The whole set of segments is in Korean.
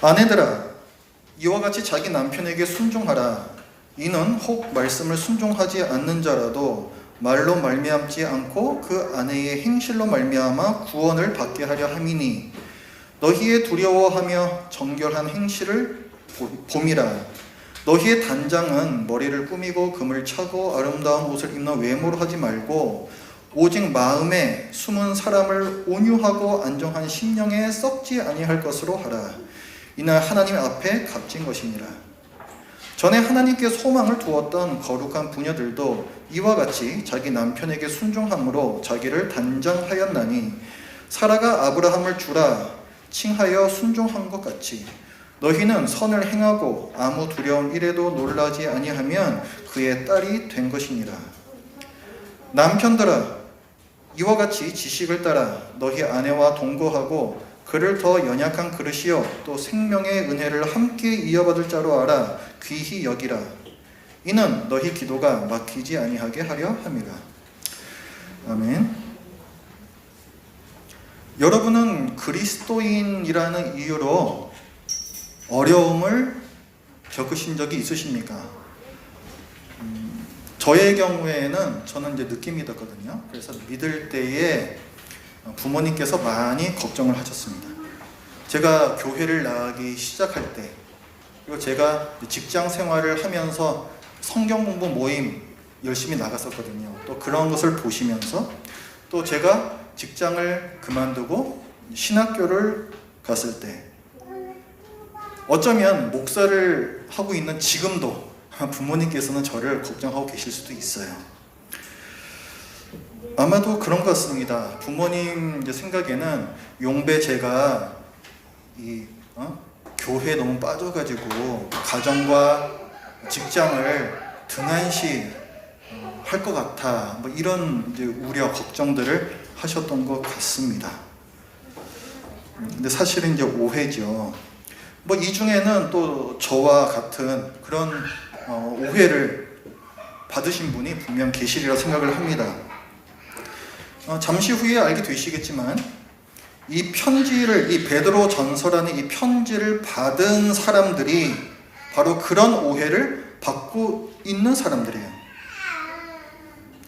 아내들아, 이와 같이 자기 남편에게 순종하라. 이는 혹 말씀을 순종하지 않는 자라도 말로 말미암지 않고 그 아내의 행실로 말미암아 구원을 받게 하려 함이니 너희의 두려워하며 정결한 행실을 봄이라. 너희의 단장은 머리를 꾸미고 금을 차고 아름다운 옷을 입는 외모로 하지 말고 오직 마음에 숨은 사람을 온유하고 안정한 심령에 썩지 아니할 것으로 하라. 이는 하나님 앞에 값진 것이니라. 전에 하나님께 소망을 두었던 거룩한 부녀들도 이와 같이 자기 남편에게 순종함으로 자기를 단장하였나니 사라가 아브라함을 주라 칭하여 순종한 것 같이 너희는 선을 행하고 아무 두려운 일에도 놀라지 아니하면 그의 딸이 된 것이니라. 남편들아, 이와 같이 지식을 따라 너희 아내와 동거하고 그를 더 연약한 그릇이요 또 생명의 은혜를 함께 이어받을 자로 알아 귀히 여기라. 이는 너희 기도가 막히지 아니하게 하려 함이라. 아멘. 여러분은 그리스도인이라는 이유로 어려움을 겪으신 적이 있으십니까? 저의 경우에는 저는 이제 늦게 믿었거든요. 그래서 믿을 때에 부모님께서 많이 걱정을 하셨습니다. 제가 교회를 나가기 시작할 때, 그리고 제가 직장 생활을 하면서 성경 공부 모임 열심히 나갔었거든요. 또 그런 것을 보시면서 또 제가 직장을 그만두고 신학교를 갔을 때 어쩌면 목사를 하고 있는 지금도 부모님께서는 저를 걱정하고 계실 수도 있어요. 아마도 그런 것 같습니다. 부모님 생각에는 용배 제가 교회에 너무 빠져가지고 가정과 직장을 등한시 할 것 같아. 뭐 이런 우려, 걱정들을 하셨던 것 같습니다. 근데 사실은 이제 오해죠. 뭐 이 중에는 또 저와 같은 그런 오해를 받으신 분이 분명 계시리라 생각을 합니다. 잠시 후에 알게 되시겠지만 이 편지를, 이 베드로 전서라는 이 편지를 받은 사람들이 바로 그런 오해를 받고 있는 사람들이에요.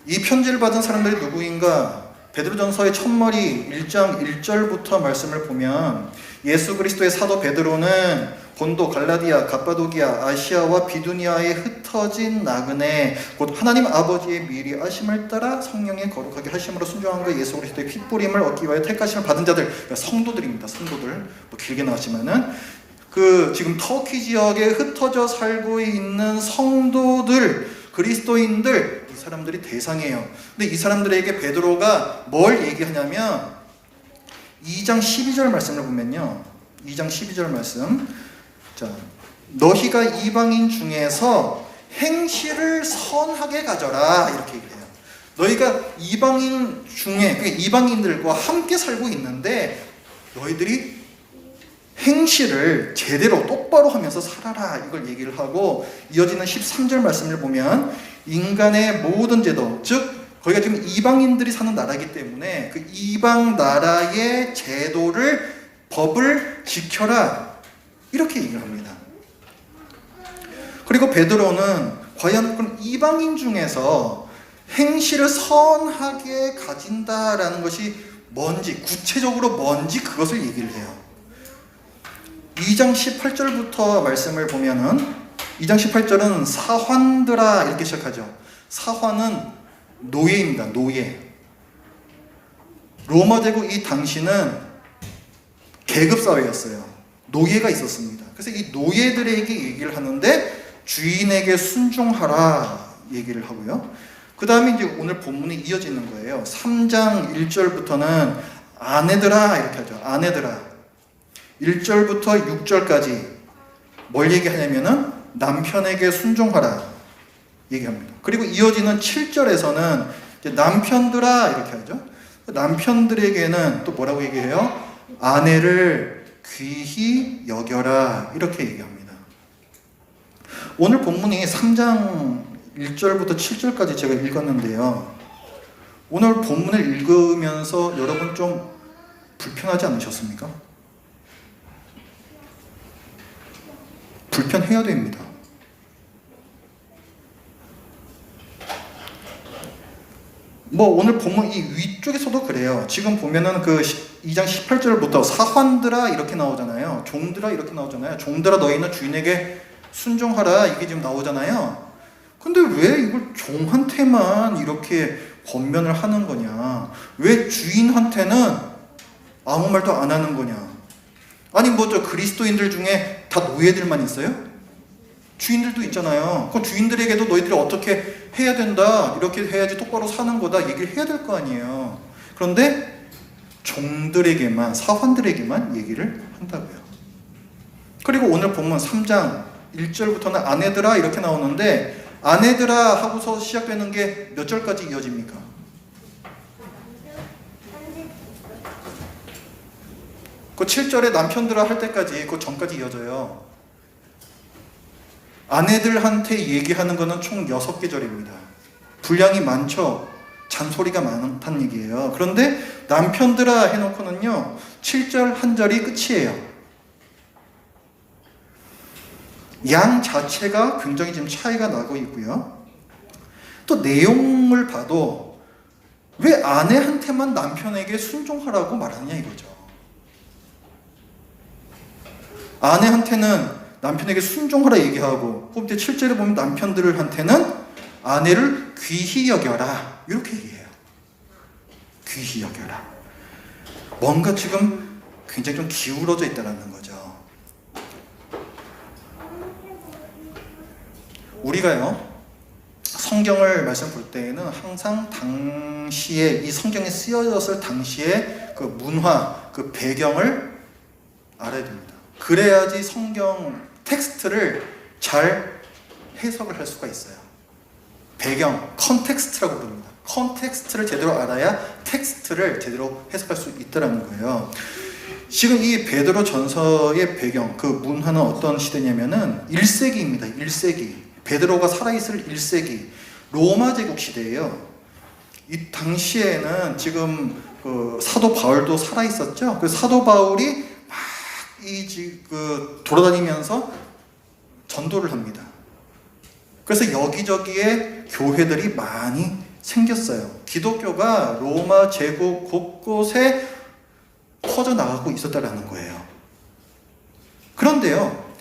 이 편지를 받은 사람들이 누구인가? 베드로전서의 첫머리 1장 1절부터 말씀을 보면 예수 그리스도의 사도 베드로는 본도, 갈라디아, 갑바도기아, 아시아와 비두니아에 흩어진 나그네 곧 하나님 아버지의 미리 아심을 따라 성령의 거룩하게 하심으로 순종함과 예수 그리스도의 핏부림을 얻기 위하여 택하심을 받은 자들, 그러니까 성도들입니다. 성도들. 뭐 길게 나왔지만은 지금 터키 지역에 흩어져 살고 있는 성도들, 그리스도인들, 이 사람들이 대상이에요. 근데 이 사람들에게 베드로가 뭘 얘기하냐면 2장 12절 말씀을 보면요. 2장 12절 말씀. 자, 너희가 이방인 중에서 행실을 선하게 가져라. 이렇게 얘기해요. 너희가 이방인 중에, 이방인들과 함께 살고 있는데 너희들이 행실을 제대로 똑바로 하면서 살아라. 이걸 얘기를 하고 이어지는 13절 말씀을 보면 인간의 모든 제도, 즉 거기가 지금 이방인들이 사는 나라이기 때문에 그 이방 나라의 제도를, 법을 지켜라. 이렇게 얘기를 합니다. 그리고 베드로는 과연 그럼 이방인 중에서 행실을 선하게 가진다라는 것이 뭔지, 구체적으로 뭔지 그것을 얘기를 해요. 2장 18절부터 말씀을 보면은 2장 18절은 사환들아 이렇게 시작하죠. 사환은 노예입니다. 노예. 로마 제국 이 당시는 계급 사회였어요. 노예가 있었습니다. 그래서 이 노예들에게 얘기를 하는데 주인에게 순종하라 얘기를 하고요. 그 다음에 이제 오늘 본문이 이어지는 거예요. 3장 1절부터는 아내들아 이렇게 하죠. 아내들아. 1절부터 6절까지 뭘 얘기하냐면은 남편에게 순종하라 얘기합니다. 그리고 이어지는 7절에서는 남편들아 이렇게 하죠. 남편들에게는 또 뭐라고 얘기해요? 아내를 귀히 여겨라 이렇게 얘기합니다. 오늘 본문이 3장 1절부터 7절까지 제가 읽었는데요. 오늘 본문을 읽으면서 여러분 좀 불편하지 않으셨습니까? 불편해야 됩니다. 뭐 오늘 본문 이 위쪽에서도 그래요. 지금 보면은 그 2장 18절부터 사환들아 이렇게 나오잖아요. 종들아 이렇게 나오잖아요. 종들아 너희는 주인에게 순종하라 이게 지금 나오잖아요. 근데 왜 이걸 종한테만 이렇게 권면을 하는 거냐? 왜 주인한테는 아무 말도 안 하는 거냐? 아니 뭐 저 그리스도인들 중에 다 노예들만 있어요? 주인들도 있잖아요. 그럼 주인들에게도 너희들이 어떻게 해야 된다, 이렇게 해야지 똑바로 사는 거다 얘기를 해야 될 거 아니에요. 그런데 종들에게만, 사환들에게만 얘기를 한다고요. 그리고 오늘 본문 3장 1절부터는 아내들아 이렇게 나오는데, 아내들아 하고서 시작되는 게 몇 절까지 이어집니까? 그 7절에 남편들아 할 때까지, 그 전까지 이어져요. 아내들한테 얘기하는 거는 총 6계절입니다. 분량이 많죠? 잔소리가 많다는 얘기예요. 그런데 남편들아 해놓고는요, 7절 한 절이 끝이에요. 양 자체가 굉장히 지금 차이가 나고 있고요. 또 내용을 봐도 왜 아내한테만 남편에게 순종하라고 말하느냐 이거죠. 아내한테는 남편에게 순종하라 얘기하고, 그 밑에 7절에 보면 남편들한테는 아내를 귀히 여겨라 이렇게 얘기해요. 귀히 여겨라. 뭔가 지금 굉장히 좀 기울어져 있다는 거죠. 우리가요, 성경을 말씀 볼 때에는 항상 당시에, 이 성경에 쓰여졌을 당시의 그 문화, 그 배경을 알아야 됩니다. 그래야지 성경 텍스트를 잘 해석을 할 수가 있어요. 배경, 컨텍스트라고 부릅니다. 컨텍스트를 제대로 알아야 텍스트를 제대로 해석할 수 있다는 거예요. 지금 이 베드로 전서의 배경, 그 문화는 어떤 시대냐면은 1세기입니다. 1세기. 베드로가 살아있을 1세기. 로마 제국 시대예요. 이 당시에는 지금 그 사도 바울도 살아있었죠. 그 사도 바울이 돌아다니면서 전도를 합니다. 그래서 여기저기에 교회들이 많이 생겼어요. 기독교가 로마 제국 곳곳에 퍼져나가고 있었다는 거예요. 그런데요,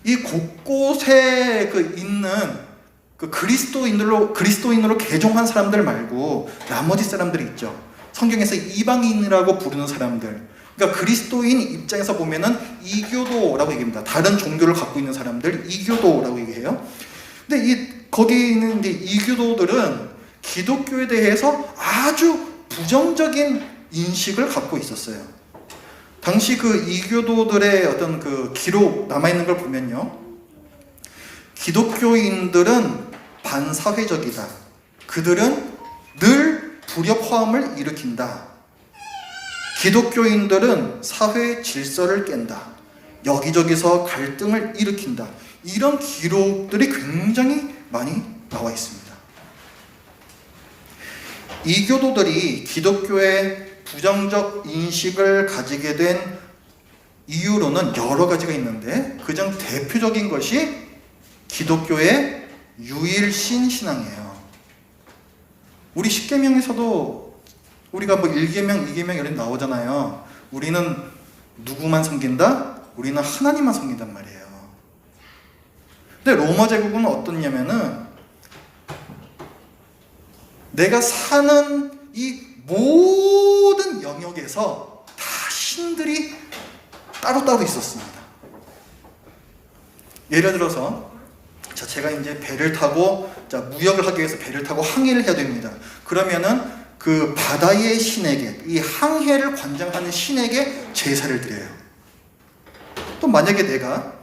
이 곳곳에 있는 그 그리스도인으로 개종한 사람들 말고 나머지 사람들이 있죠. 성경에서 이방인이라고 부르는 사람들. 그러니까 그리스도인 입장에서 보면은 이교도라고 얘기합니다. 다른 종교를 갖고 있는 사람들, 이교도라고 얘기해요. 근데 거기 있는 이제 이교도들은 기독교에 대해서 아주 부정적인 인식을 갖고 있었어요. 당시 그 이교도들의 어떤 그 기록 남아있는 걸 보면요, 기독교인들은 반사회적이다. 그들은 늘 불협화음을 일으킨다. 기독교인들은 사회 질서를 깬다. 여기저기서 갈등을 일으킨다. 이런 기록들이 굉장히 많이 나와 있습니다. 이교도들이 기독교의 부정적 인식을 가지게 된 이유로는 여러 가지가 있는데, 그중 대표적인 것이 기독교의 유일신 신앙이에요. 우리 십계명에서도 우리가 뭐 1계명, 2계명 이런 나오잖아요. 우리는 누구만 섬긴다? 우리는 하나님만 섬긴단 말이에요. 근데 로마 제국은 어떻냐면은 내가 사는 이 모든 영역에서 다 신들이 따로따로 있었습니다. 예를 들어서 제가 이제 배를 타고 무역을 하기 위해서 배를 타고 항해를 해야 됩니다. 그러면은 그 바다의 신에게, 이 항해를 관장하는 신에게 제사를 드려요. 또 만약에 내가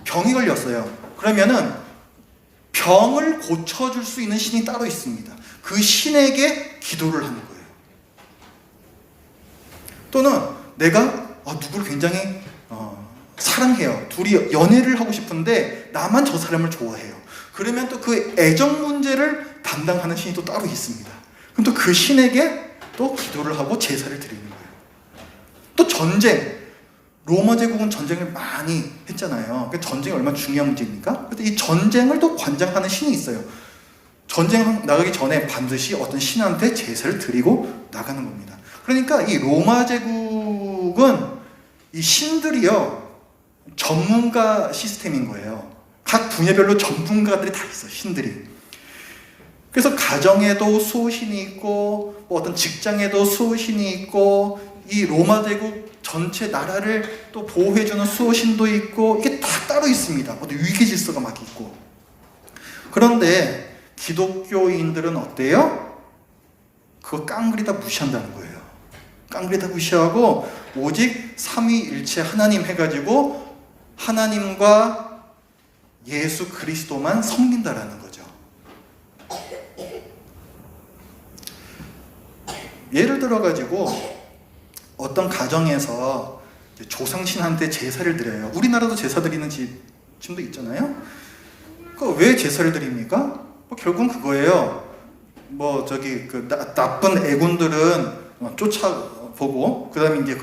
병이 걸렸어요. 그러면은 병을 고쳐줄 수 있는 신이 따로 있습니다. 그 신에게 기도를 하는 거예요. 또는 내가 누구를 굉장히 사랑해요. 둘이 연애를 하고 싶은데 나만 저 사람을 좋아해요. 그러면 또 그 애정 문제를 담당하는 신이 또 따로 있습니다. 그럼 또 그 신에게 또 기도를 하고 제사를 드리는 거예요. 또 전쟁, 로마 제국은 전쟁을 많이 했잖아요. 그러니까 전쟁이 얼마나 중요한 문제입니까? 그런데 이 전쟁을 또 관장하는 신이 있어요. 전쟁 나가기 전에 반드시 어떤 신한테 제사를 드리고 나가는 겁니다. 그러니까 이 로마 제국은 이 신들이요, 전문가 시스템인 거예요. 각 분야별로 전문가들이 다 있어, 신들이. 그래서 가정에도 수호신이 있고, 뭐 어떤 직장에도 수호신이 있고, 이 로마 제국 전체 나라를 또 보호해주는 수호신도 있고, 이게 다 따로 있습니다. 어떤 위계 질서가 막 있고. 그런데 기독교인들은 어때요? 그거 깡그리 다 무시한다는 거예요. 깡그리 다 무시하고 오직 삼위일체 하나님 해가지고 하나님과 예수 그리스도만 섬긴다라는 거죠. 예를 들어가지고 어떤 가정에서 조상신한테 제사를 드려요. 우리나라도 제사 드리는 집도 있잖아요. 왜 제사를 드립니까? 결국은 그거예요. 나쁜 애군들은 쫓아보고, 그 다음에 이제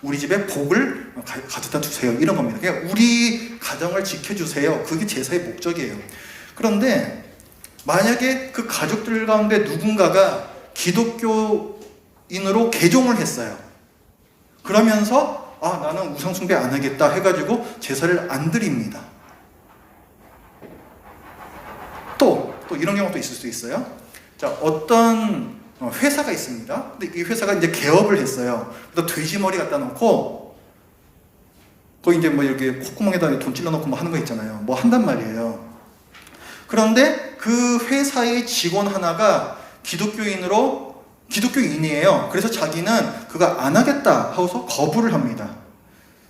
우리 집에 복을 가져다 주세요. 이런 겁니다. 그냥 우리 가정을 지켜주세요. 그게 제사의 목적이에요. 그런데 만약에 그 가족들 가운데 누군가가 기독교인으로 개종을 했어요. 그러면서 나는 우상숭배 안 하겠다 해가지고 제사를 안 드립니다. 또 이런 경우도 있을 수 있어요. 자, 어떤 회사가 있습니다. 근데 이 회사가 이제 개업을 했어요. 그래서 돼지머리 갖다 놓고 거기 이제 이렇게 콧구멍에다 돈 찔러 놓고 하는 거 있잖아요. 한단 말이에요. 그런데 그 회사의 직원 하나가 기독교인이에요. 그래서 자기는 그거 안 하겠다 하고서 거부를 합니다.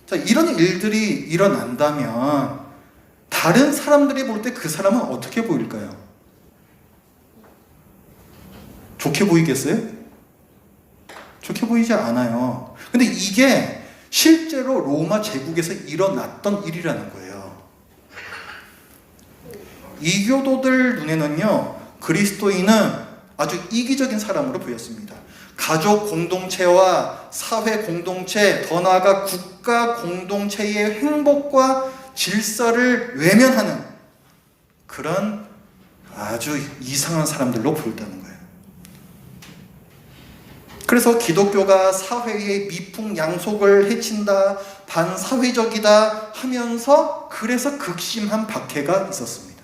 자, 이런 일들이 일어난다면 다른 사람들이 볼 때 그 사람은 어떻게 보일까요? 좋게 보이겠어요? 좋게 보이지 않아요. 근데 이게 실제로 로마 제국에서 일어났던 일이라는 거예요. 이교도들 눈에는요, 그리스도인은 아주 이기적인 사람으로 보였습니다. 가족 공동체와 사회 공동체, 더 나아가 국가 공동체의 행복과 질서를 외면하는 그런 아주 이상한 사람들로 보였다는 거예요. 그래서 기독교가 사회의 미풍양속을 해친다, 반사회적이다 하면서 그래서 극심한 박해가 있었습니다.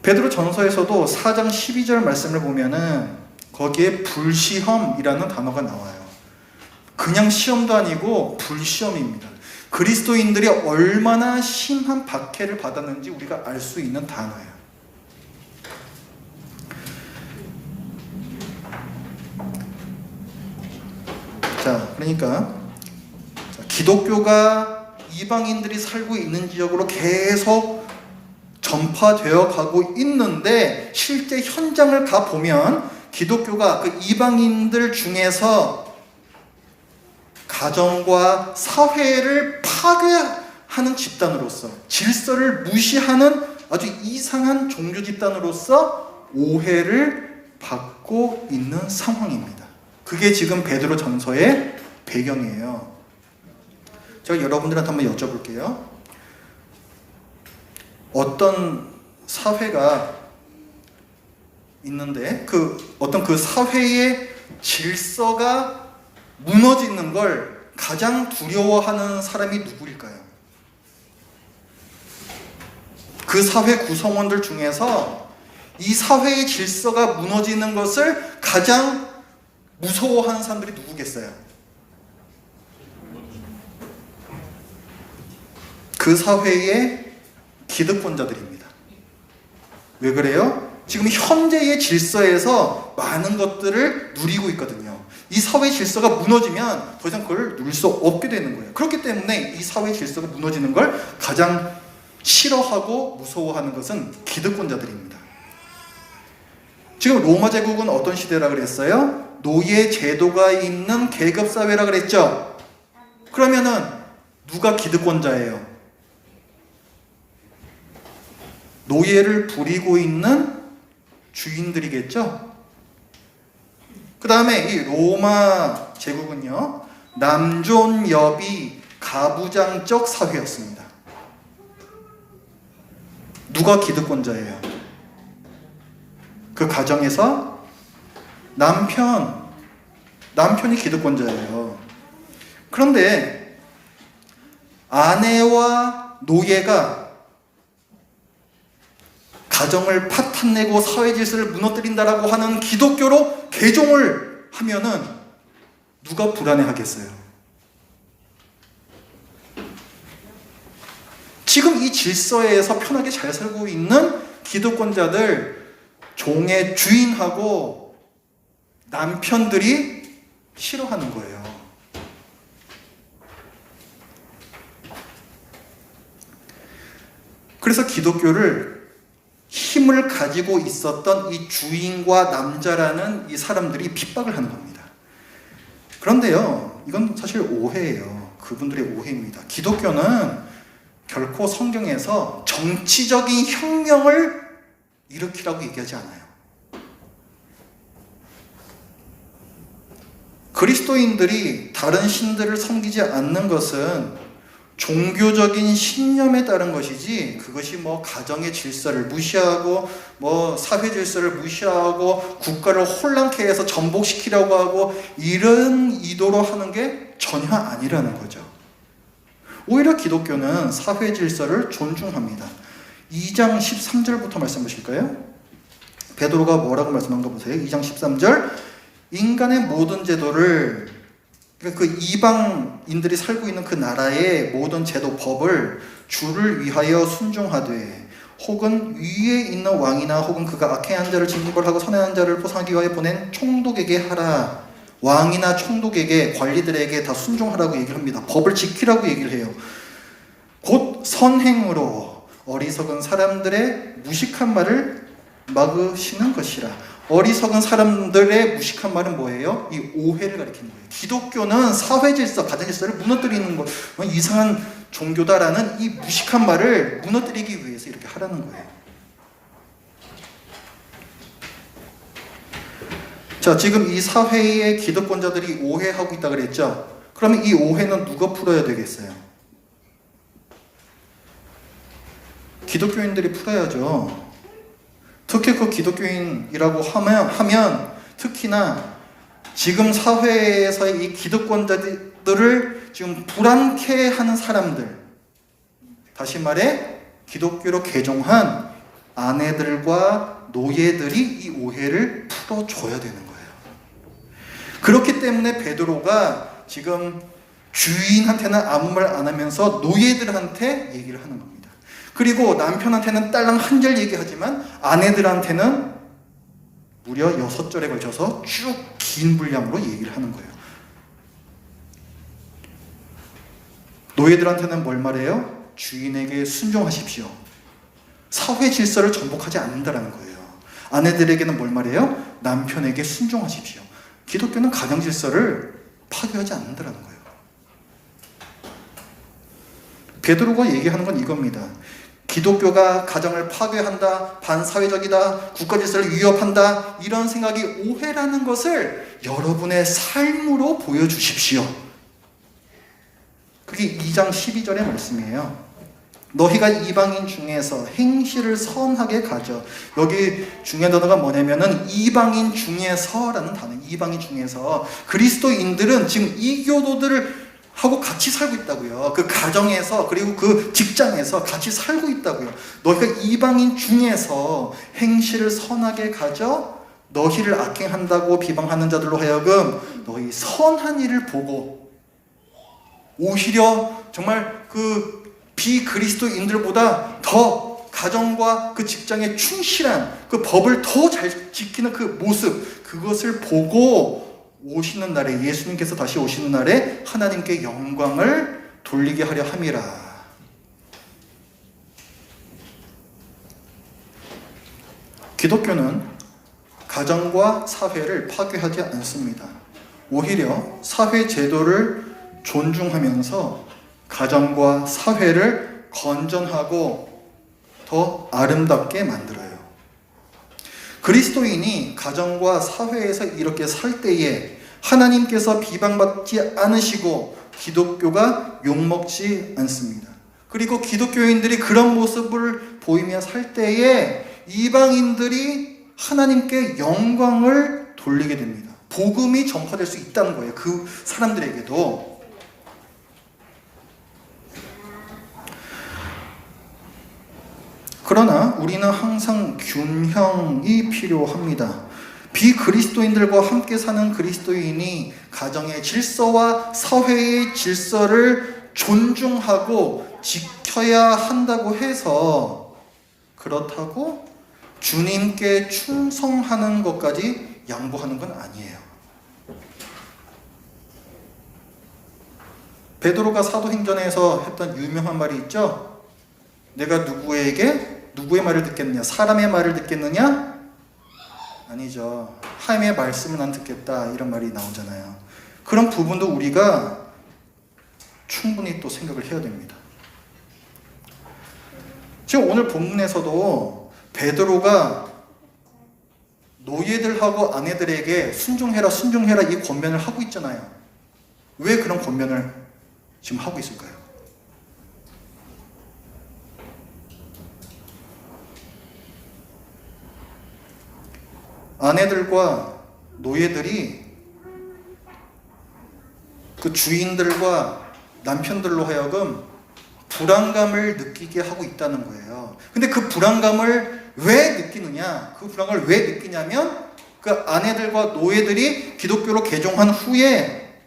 베드로 전서에서도 4장 12절 말씀을 보면은 거기에 불시험이라는 단어가 나와요. 그냥 시험도 아니고 불시험입니다. 그리스도인들이 얼마나 심한 박해를 받았는지 우리가 알 수 있는 단어예요. 자, 그러니까 기독교가 이방인들이 살고 있는 지역으로 계속 전파되어 가고 있는데 실제 현장을 가보면 기독교가 그 이방인들 중에서 가정과 사회를 파괴하는 집단으로서, 질서를 무시하는 아주 이상한 종교 집단으로서 오해를 받고 있는 상황입니다. 그게 지금 베드로 전서의 배경이에요. 제가 여러분들한테 한번 여쭤볼게요. 어떤 사회가 있는데 어떤 그 사회의 질서가 무너지는 걸 가장 두려워하는 사람이 누구일까요? 그 사회 구성원들 중에서 이 사회의 질서가 무너지는 것을 가장 무서워하는 사람들이 누구겠어요? 그 사회의 기득권자들입니다. 왜 그래요? 지금 현재의 질서에서 많은 것들을 누리고 있거든요. 이 사회 질서가 무너지면 더 이상 그걸 누릴 수 없게 되는 거예요. 그렇기 때문에 이 사회 질서가 무너지는 걸 가장 싫어하고 무서워하는 것은 기득권자들입니다. 지금 로마 제국은 어떤 시대라 그랬어요? 노예 제도가 있는 계급사회라 그랬죠? 그러면은 누가 기득권자예요? 노예를 부리고 있는 주인들이겠죠? 그 다음에 이 로마 제국은요, 남존여비 가부장적 사회였습니다. 누가 기득권자예요? 그 가정에서 남편이 기득권자예요. 그런데 아내와 노예가 가정을 파탄내고 사회 질서를 무너뜨린다라고 하는 기독교로 개종을 하면은 누가 불안해하겠어요? 지금 이 질서에서 편하게 잘 살고 있는 기득권자들, 종의 주인하고 남편들이 싫어하는 거예요. 그래서 기독교를 힘을 가지고 있었던 이 주인과 남자라는 이 사람들이 핍박을 하는 겁니다. 그런데요, 이건 사실 오해예요. 그분들의 오해입니다. 기독교는 결코 성경에서 정치적인 혁명을 일으키라고 얘기하지 않아요. 그리스도인들이 다른 신들을 섬기지 않는 것은 종교적인 신념에 따른 것이지, 그것이 뭐 가정의 질서를 무시하고 뭐 사회 질서를 무시하고 국가를 혼란케 해서 전복시키려고 하고 이런 의도로 하는 게 전혀 아니라는 거죠. 오히려 기독교는 사회 질서를 존중합니다. 2장 13절부터 말씀 보실까요? 베드로가 뭐라고 말씀한가 보세요. 2장 13절, 인간의 모든 제도를, 그 이방인들이 살고 있는 그 나라의 모든 제도 법을 주를 위하여 순종하되, 혹은 위에 있는 왕이나 혹은 그가 악행한 자를 징벌하고 선행한 자를 포상하기 위하여 보낸 총독에게 하라. 왕이나 총독에게, 관리들에게 다 순종하라고 얘기를 합니다. 법을 지키라고 얘기를 해요. 곧 선행으로 어리석은 사람들의 무식한 말을 막으시는 것이라. 어리석은 사람들의 무식한 말은 뭐예요? 이 오해를 가리키는 거예요. 기독교는 사회 질서, 가정 질서를 무너뜨리는 것, 이상한 종교다라는 이 무식한 말을 무너뜨리기 위해서 이렇게 하라는 거예요. 자, 지금 이 사회의 기득권자들이 오해하고 있다 그랬죠? 그러면 이 오해는 누가 풀어야 되겠어요? 기독교인들이 풀어야죠. 특히 그 기독교인이라고 하면 특히나 지금 사회에서의 이 기득권자들을 지금 불안케 하는 사람들, 다시 말해 기독교로 개종한 아내들과 노예들이 이 오해를 풀어줘야 되는 거예요. 그렇기 때문에 베드로가 지금 주인한테는 아무 말 안 하면서 노예들한테 얘기를 하는 겁니다. 그리고 남편한테는 딸랑 한 절 얘기하지만 아내들한테는 무려 6절에 걸쳐서 쭉 긴 분량으로 얘기를 하는 거예요. 노예들한테는 뭘 말해요? 주인에게 순종하십시오. 사회 질서를 전복하지 않는다는 거예요. 아내들에게는 뭘 말해요? 남편에게 순종하십시오. 기독교는 가정 질서를 파괴하지 않는다는 거예요. 베드로가 얘기하는 건 이겁니다. 기독교가 가정을 파괴한다, 반사회적이다, 국가 질서를 위협한다, 이런 생각이 오해라는 것을 여러분의 삶으로 보여주십시오. 그게 2장 12절의 말씀이에요. 너희가 이방인 중에서 행실을 선하게 가져. 여기 중요한 단어가 뭐냐면은 이방인 중에서라는 단어. 이방인 중에서. 그리스도인들은 지금 이교도들을 하고 같이 살고 있다고요. 그 가정에서, 그리고 그 직장에서 같이 살고 있다고요. 너희가 이방인 중에서 행실을 선하게 가져 너희를 악행한다고 비방하는 자들로 하여금 너희 선한 일을 보고 오히려 정말 그 비그리스도인들보다 더 가정과 그 직장에 충실한 그 법을 더 잘 지키는 그 모습, 그것을 보고 오시는 날에, 예수님께서 다시 오시는 날에 하나님께 영광을 돌리게 하려 함이라. 기독교는 가정과 사회를 파괴하지 않습니다. 오히려 사회 제도를 존중하면서 가정과 사회를 건전하고 더 아름답게 만들어요. 그리스도인이 가정과 사회에서 이렇게 살 때에 하나님께서 비방받지 않으시고 기독교가 욕먹지 않습니다. 그리고 기독교인들이 그런 모습을 보이며 살 때에 이방인들이 하나님께 영광을 돌리게 됩니다. 복음이 전파될 수 있다는 거예요. 그 사람들에게도. 그러나 우리는 항상 균형이 필요합니다. 비그리스도인들과 함께 사는 그리스도인이 가정의 질서와 사회의 질서를 존중하고 지켜야 한다고 해서 그렇다고 주님께 충성하는 것까지 양보하는 건 아니에요. 베드로가 사도행전에서 했던 유명한 말이 있죠. 내가 누구의 말을 듣겠느냐? 사람의 말을 듣겠느냐? 아니죠. 하나님의 말씀을 난 듣겠다, 이런 말이 나오잖아요. 그런 부분도 우리가 충분히 또 생각을 해야 됩니다. 지금 오늘 본문에서도 베드로가 노예들하고 아내들에게 순종해라 이 권면을 하고 있잖아요. 왜 그런 권면을 지금 하고 있을까요? 아내들과 노예들이 그 주인들과 남편들로 하여금 불안감을 느끼게 하고 있다는 거예요. 근데 그 불안감을 왜 느끼느냐? 그 불안감을 왜 느끼냐면 그 아내들과 노예들이 기독교로 개종한 후에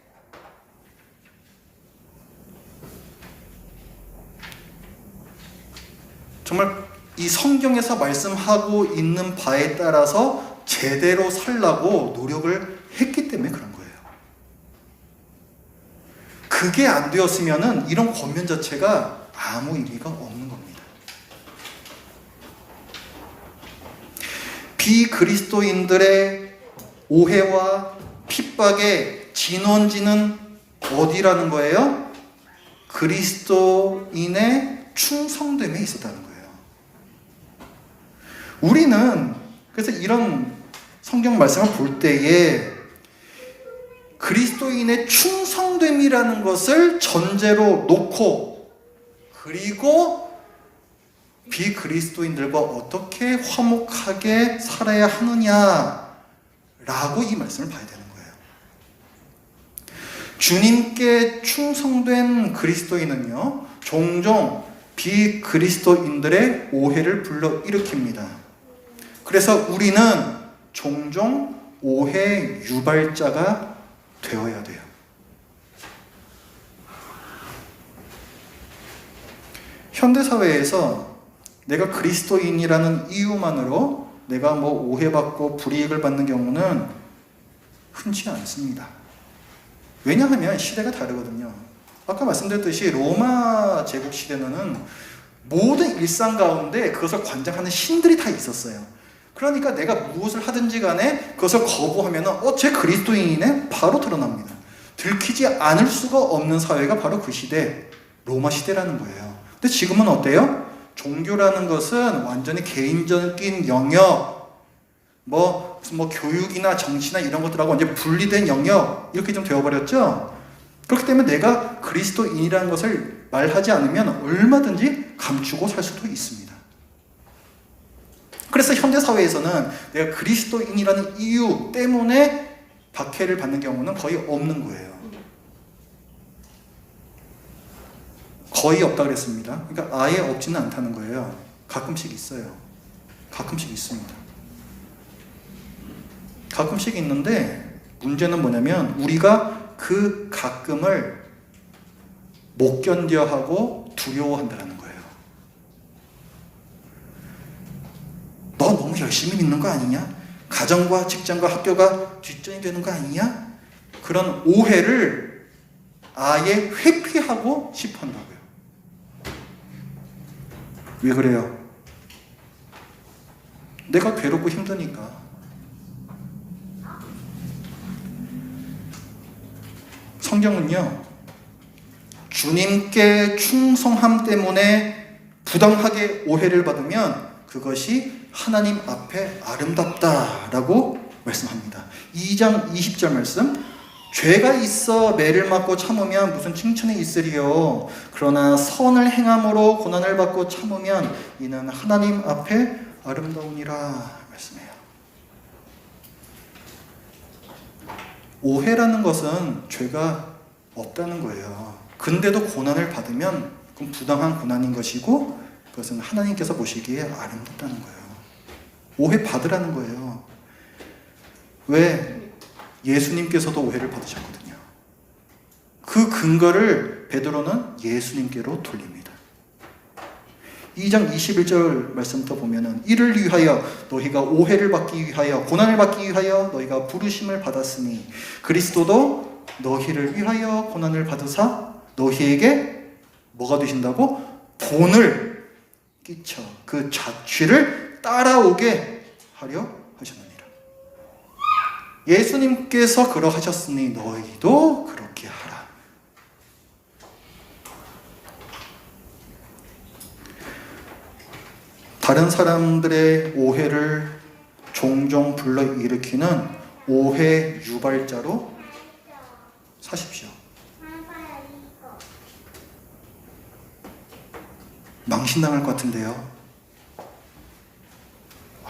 정말 이 성경에서 말씀하고 있는 바에 따라서 제대로 살라고 노력을 했기 때문에 그런 거예요. 그게 안 되었으면은 이런 권면 자체가 아무 의미가 없는 겁니다. 비그리스도인들의 오해와 핍박의 진원지는 어디라는 거예요? 그리스도인의 충성됨에 있었다는 거예요. 우리는 그래서 이런 성경 말씀을 볼 때에 그리스도인의 충성됨이라는 것을 전제로 놓고 그리고 비그리스도인들과 어떻게 화목하게 살아야 하느냐라고 이 말씀을 봐야 되는 거예요. 주님께 충성된 그리스도인은요, 종종 비그리스도인들의 오해를 불러일으킵니다. 그래서 우리는 종종 오해 유발자가 되어야 돼요. 현대사회에서 내가 그리스도인이라는 이유만으로 내가 오해받고 불이익을 받는 경우는 흔치 않습니다. 왜냐하면 시대가 다르거든요. 아까 말씀드렸듯이 로마 제국 시대는 모든 일상 가운데 그것을 관장하는 신들이 다 있었어요. 그러니까 내가 무엇을 하든지 간에 그것을 거부하면 쟤 그리스도인이네? 바로 드러납니다. 들키지 않을 수가 없는 사회가 바로 그 시대, 로마 시대라는 거예요. 근데 지금은 어때요? 종교라는 것은 완전히 개인적인 영역, 교육이나 정치나 이런 것들하고 완전히 분리된 영역, 이렇게 좀 되어버렸죠? 그렇기 때문에 내가 그리스도인이라는 것을 말하지 않으면 얼마든지 감추고 살 수도 있습니다. 그래서 현대사회에서는 내가 그리스도인이라는 이유 때문에 박해를 받는 경우는 거의 없는 거예요. 거의 없다 그랬습니다. 그러니까 아예 없지는 않다는 거예요. 가끔씩 있어요. 가끔씩 있습니다. 가끔씩 있는데 문제는 뭐냐면 우리가 그 가끔을 못 견뎌하고 두려워한다는 거예요. 너 너무 열심히 믿는 거 아니냐? 가정과 직장과 학교가 뒷전이 되는 거 아니냐? 그런 오해를 아예 회피하고 싶어 한다고요. 왜 그래요? 내가 괴롭고 힘드니까. 성경은요, 주님께 충성함 때문에 부당하게 오해를 받으면 그것이 하나님 앞에 아름답다라고 말씀합니다. 2장 20절 말씀 죄가 있어 매를 맞고 참으면 무슨 칭찬이 있으리요. 그러나 선을 행함으로 고난을 받고 참으면 이는 하나님 앞에 아름다우니라 말씀해요. 오해라는 것은 죄가 없다는 거예요. 근데도 고난을 받으면 그건 부당한 고난인 것이고 그것은 하나님께서 보시기에 아름답다는 거예요. 오해 받으라는 거예요. 왜? 예수님께서도 오해를 받으셨거든요. 그 근거를 베드로는 예수님께로 돌립니다. 2장 21절 말씀부터 보면은 이를 위하여 너희가 오해를 받기 위하여 고난을 받기 위하여 너희가 부르심을 받았으니 그리스도도 너희를 위하여 고난을 받으사 너희에게 뭐가 되신다고? 본을 끼쳐 그 자취를 따라오게 하려 하셨느니라. 예수님께서 그러하셨으니 너희도 그렇게 하라. 다른 사람들의 오해를 종종 불러일으키는 오해 유발자로 사십시오. 망신당할 것 같은데요.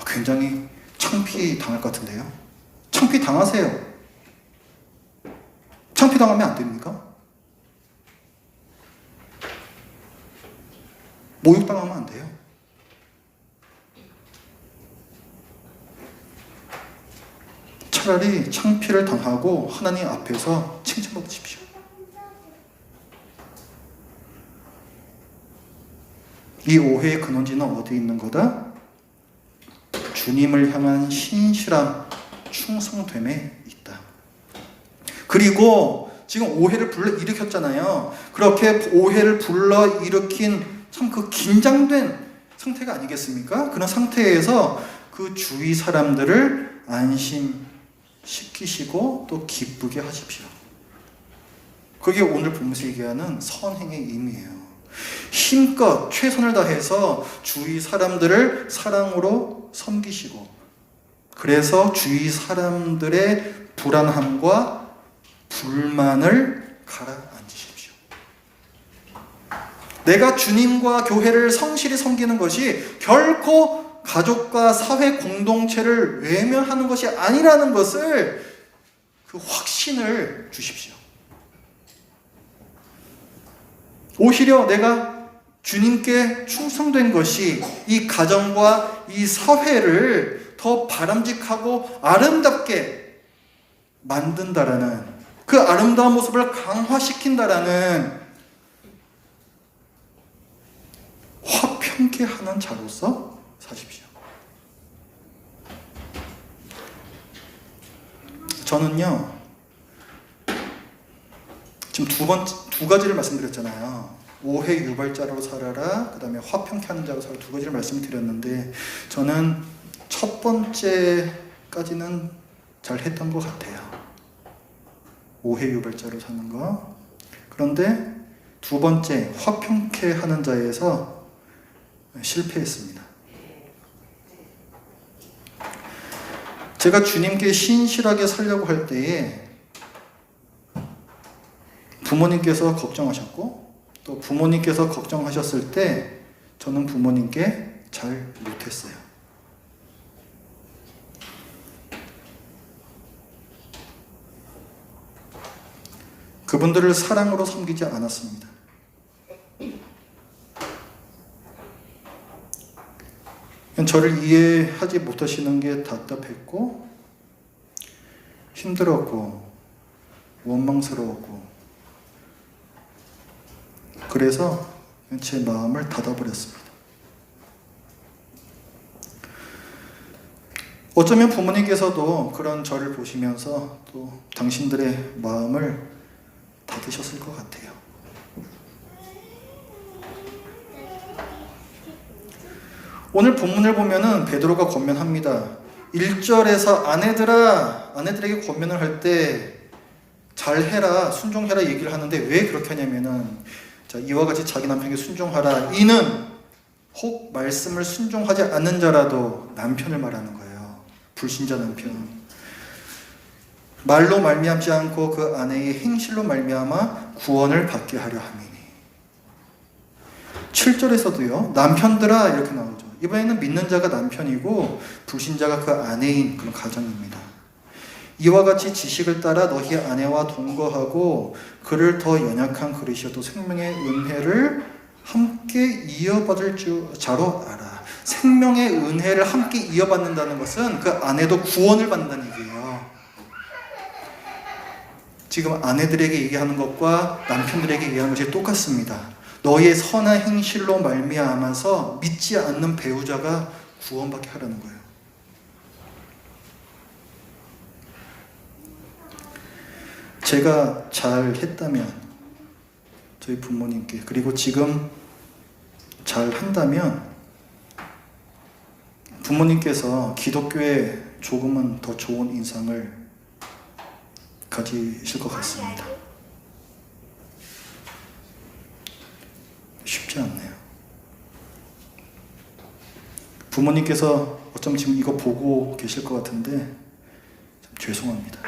굉장히 창피당할 것 같은데요. 창피당하세요. 창피당하면 안 됩니까? 모욕당하면 안 돼요. 차라리 창피를 당하고 하나님 앞에서 칭찬받으십시오. 이 오해의 근원지는 어디에 있는 거다? 주님을 향한 신실함, 충성됨에 있다. 그리고 지금 오해를 불러일으켰잖아요. 그렇게 오해를 불러일으킨 참 그 긴장된 상태가 아니겠습니까? 그런 상태에서 그 주위 사람들을 안심시키시고 또 기쁘게 하십시오. 그게 오늘 본문에서 얘기하는 선행의 의미예요. 힘껏 최선을 다해서 주위 사람들을 사랑으로 섬기시고 그래서 주위 사람들의 불안함과 불만을 가라앉히십시오. 내가 주님과 교회를 성실히 섬기는 것이 결코 가족과 사회 공동체를 외면하는 것이 아니라는 것을 그 확신을 주십시오. 오히려 내가 주님께 충성된 것이 이 가정과 이 사회를 더 바람직하고 아름답게 만든다라는 그 아름다운 모습을 강화시킨다라는 화평케 하는 자로서 사십시오. 저는요 지금 두 가지를 말씀드렸잖아요. 오해 유발자로 살아라, 그 다음에 화평케 하는 자로 살아라, 두 가지를 말씀드렸는데 저는 첫 번째까지는 잘 했던 것 같아요. 오해 유발자로 사는 거. 그런데 두 번째 화평케 하는 자에서 실패했습니다. 제가 주님께 신실하게 살려고 할 때에 부모님께서 걱정하셨고 또 부모님께서 걱정하셨을 때 저는 부모님께 잘 못했어요. 그분들을 사랑으로 섬기지 않았습니다. 저를 이해하지 못하시는 게 답답했고 힘들었고 원망스러웠고 그래서 제 마음을 닫아버렸습니다. 어쩌면 부모님께서도 그런 저를 보시면서 또 당신들의 마음을 닫으셨을 것 같아요. 오늘 본문을 보면은 베드로가 권면합니다. 1절에서 아내들에게 권면을 할 때 잘해라, 순종해라 얘기를 하는데 왜 그렇게 하냐면은 자, 이와 같이 자기 남편에게 순종하라. 이는 혹 말씀을 순종하지 않는 자라도 남편을 말하는 거예요. 불신자 남편. 말로 말미암지 않고 그 아내의 행실로 말미암아 구원을 받게 하려 함이니. 7절에서도요, 남편들아 이렇게 나오죠. 이번에는 믿는 자가 남편이고 불신자가 그 아내인 그런 가정입니다. 이와 같이 지식을 따라 너희 아내와 동거하고 그를 더 연약한 그릇이어도 생명의 은혜를 함께 이어받을 자로 알아. 생명의 은혜를 함께 이어받는다는 것은 그 아내도 구원을 받는다는 얘기예요. 지금 아내들에게 얘기하는 것과 남편들에게 얘기하는 것이 똑같습니다. 너희의 선한 행실로 말미암아서 믿지 않는 배우자가 구원받게 하라는 거예요. 제가 잘했다면 저희 부모님께, 그리고 지금 잘한다면 부모님께서 기독교에 조금은 더 좋은 인상을 가지실 것 같습니다. 쉽지 않네요. 부모님께서 어쩜 지금 이거 보고 계실 것 같은데 참 죄송합니다.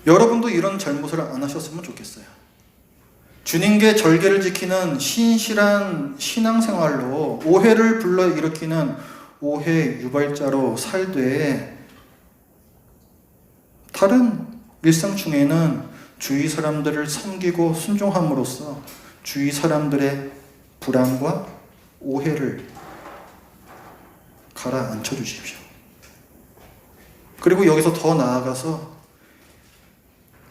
여러분도 이런 잘못을 안 하셨으면 좋겠어요. 주님께 절개를 지키는 신실한 신앙생활로 오해를 불러일으키는 오해 유발자로 살되 다른 일상 중에는 주위 사람들을 섬기고 순종함으로써 주위 사람들의 불안과 오해를 가라앉혀 주십시오. 그리고 여기서 더 나아가서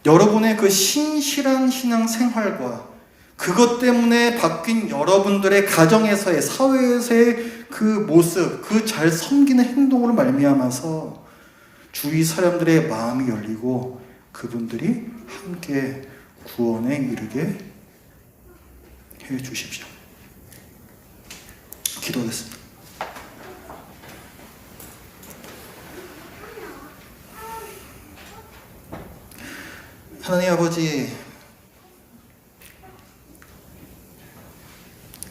여러분의 그 신실한 신앙생활과 그것 때문에 바뀐 여러분들의 가정에서의, 사회에서의 그 모습, 그 잘 섬기는 행동으로 말미암아서 주위 사람들의 마음이 열리고 그분들이 함께 구원에 이르게 해 주십시오. 기도하겠습니다. 하나님 아버지,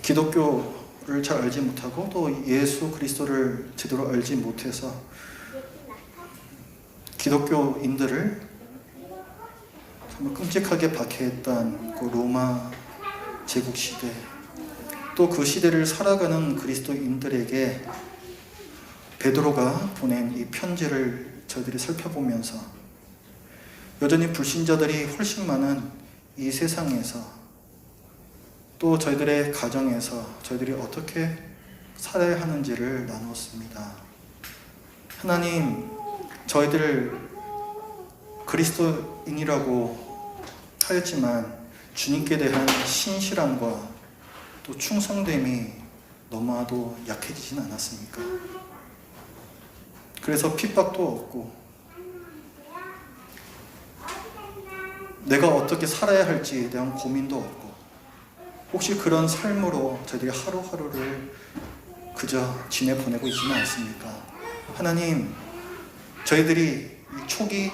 기독교를 잘 알지 못하고 또 예수 그리스도를 제대로 알지 못해서 기독교인들을 정말 끔찍하게 박해했던 그 로마 제국 시대, 또 그 시대를 살아가는 그리스도인들에게 베드로가 보낸 이 편지를 저희들이 살펴보면서 여전히 불신자들이 훨씬 많은 이 세상에서 또 저희들의 가정에서 저희들이 어떻게 살아야 하는지를 나누었습니다. 하나님, 저희들 그리스도인이라고 하였지만 주님께 대한 신실함과 또 충성됨이 너무나도 약해지진 않았습니까? 그래서 핍박도 없고 내가 어떻게 살아야 할지에 대한 고민도 없고 혹시 그런 삶으로 저희들이 하루하루를 그저 지내보내고 있지는 않습니까? 하나님, 저희들이 초기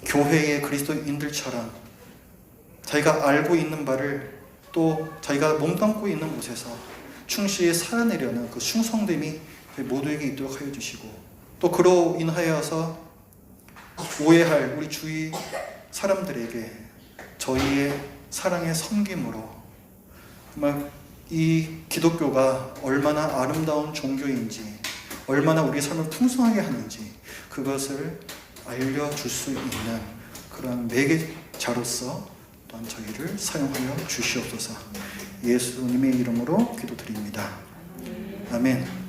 교회의 그리스도인들처럼 자기가 알고 있는 바를 또 자기가 몸담고 있는 곳에서 충실히 살아내려는 그 충성됨이 모두에게 있도록 하여 주시고 또 그로 인하여서 오해할 우리 주위 사람들에게 저희의 사랑의 섬김으로 정말 이 기독교가 얼마나 아름다운 종교인지 얼마나 우리 삶을 풍성하게 하는지 그것을 알려줄 수 있는 그런 매개자로서 또한 저희를 사용하여 주시옵소서. 예수님의 이름으로 기도드립니다. 아멘.